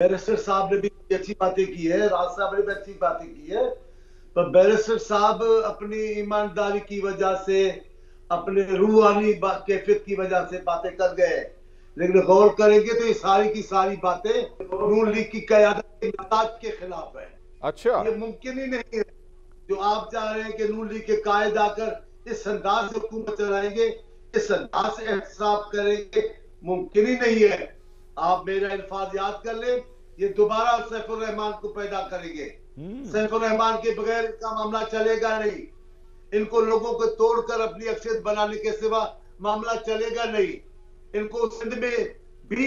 Barrister साहब ने भी अच्छी बातें की है, राज साहब ने भी अच्छी बातें की है, पर बैरिस्टर साहब अपनी ईमानदारी की वजह से, अपने रूहानी कैफियत की वजह से बातें कर गए। लेकिन गौर करेंगे तो ये सारी की सारी बातें नून लीग की क़यादत के मिजाज के खिलाफ है। अच्छा, ये मुमकिन ही नहीं है जो आप चाह रहे हैं कि नून लीग के कायद आकर इस अंदाज से हुकूमत चलाएंगे, इस अंदाज से एहतसाब करेंगे, मुमकिन ही नहीं है। आप मेरा अल्फाज याद कर ले, ये दोबारा सैफुर रहमान को पैदा करेंगे। सैफुर रहमान के बगैर इनका मामला चलेगा नहीं। इनको लोगों को तोड़कर अपनी अक्सियत बनाने के सिवा मामला चलेगा नहीं। इनको सिंध में भी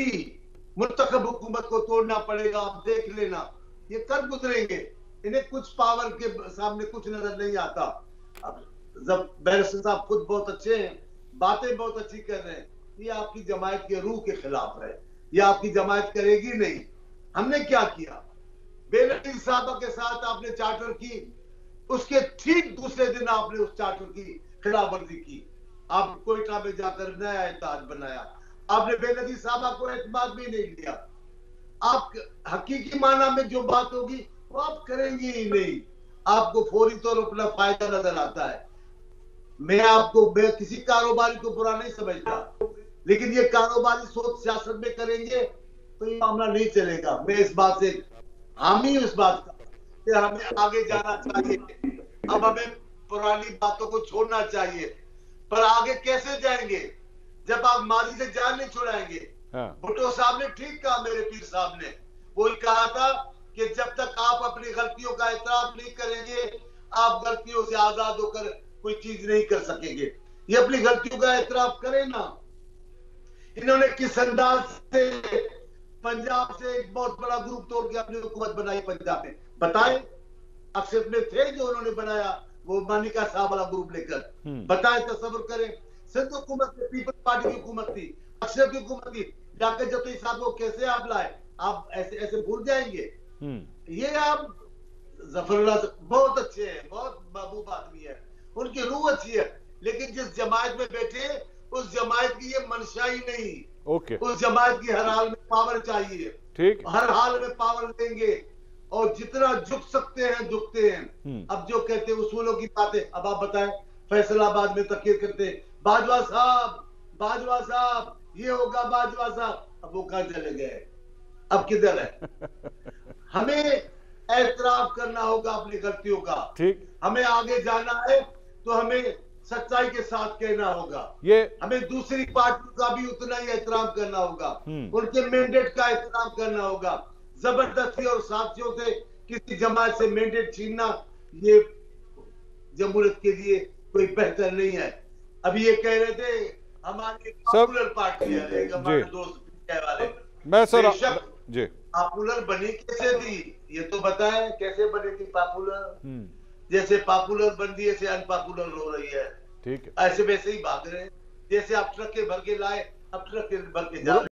मुंतखब हुकूमत को तोड़ना पड़ेगा, आप देख लेना। ये कर गुजरेंगे, इन्हें कुछ पावर के सामने कुछ नजर नहीं आता। अब जब बैरिस्टर साहब खुद बहुत अच्छे हैं, बातें बहुत अच्छी कर रहे हैं, ये आपकी जमायत के रूह के खिलाफ है, ये आपकी जमायत करेगी नहीं। हमने क्या किया, बेनजीर साहब के साथ आपने चार्टर की, उसके ठीक दूसरे दिन आपने उस चार्टर की खिलाफवर्जी की। आप कोयटा में जाकर नया एहताज बनाया, आपने बेनजीर साहब को एतमाद भी नहीं लिया। आप हकीकी माना में जो बात होगी वो आप करेंगे ही नहीं। आपको फौरी तौर पर अपना फायदा नजर आता है। मैं किसी कारोबारी को बुरा नहीं समझता, लेकिन ये कारोबारी सोच सियासत में करेंगे तो ये मामला नहीं चलेगा। मैं इस बात से हामी हूं, इस बात का कि हमें आगे जाना चाहिए। अब हमें पुरानी बातों को छोड़ना चाहिए, पर आगे कैसे जाएंगे जब आप माजी से जान नहीं छुड़ाएंगे। हाँ। भुट्टो साहब ने ठीक कहा, मेरे पीर साहब ने वो कहा था कि जब तक आप अपनी गलतियों का एतराफ नहीं करेंगे, आप गलतियों से आजाद होकर कोई चीज नहीं कर सकेंगे। ये अपनी गलतियों का एतराफ करें ना। इन्होंने किस अंदाज से पंजाब से एक बहुत बड़ा ग्रुप तोड़ के अपनी हुकूमत बनाई पंजाब में, बताएं। अक्सर में थे जो उन्होंने बनाया, वो मानिका साहब वाला ग्रुप लेकर, बताएं, तसव्वुर करें। सिंध हुकूमत में पीपल्स पार्टी की हुकूमत थी, अक्सर की हुकूमत थी, जाकर जतीन साहब को कैसे आप लाए, आप ऐसे ऐसे भूल जाएंगे। ये आप जफरुल्लाह बहुत अच्छे हैं, बहुत महबूब आदमी है, उनकी रूह अच्छी है, लेकिन जिस जमायत में बैठे उस जमायत की ये मंशा ही नहीं। ओके, उस जमायत की हर हाल में पावर चाहिए, ठीक, हर हाल में पावर देंगे, और जितना झुक सकते हैं झुकते हैं। अब जो कहते हैं उसूलों की बातें, अब आप बताएं, फैसलाबाद में तकीर करते हैं बाजवा साहब, बाजवा साहब ये होगा, बाजवा साहब, अब वो कहां चले गए, अब किधर है। हमें एतराफ करना होगा अपनी गलतियों का, ठीक, हमें आगे जाना है तो हमें सच्चाई के साथ कहना होगा। ये हमें दूसरी पार्टी का भी उतना ही एहतराम करना होगा, उनके मैंडेट का एहतराम करना होगा। जबरदस्ती और साथियों से किसी जमात से मैंडेट छीनना ये जमहूरियत के लिए कोई बेहतर नहीं है। अभी ये कह रहे थे हमारी पॉपुलर पार्टी है, एक हमारे दोस्त वाले, मैं सर जी पॉपुलर बनी कैसे थी ये तो बताएं, कैसे बनी थी पॉपुलर। जैसे पॉपुलर बन रही है ऐसे अनपॉपुलर हो रही है, ठीक है, ऐसे वैसे ही भाग रहे हैं। जैसे आप ट्रक के भर के लाए, अब ट्रक के भर के जा रहे हैं।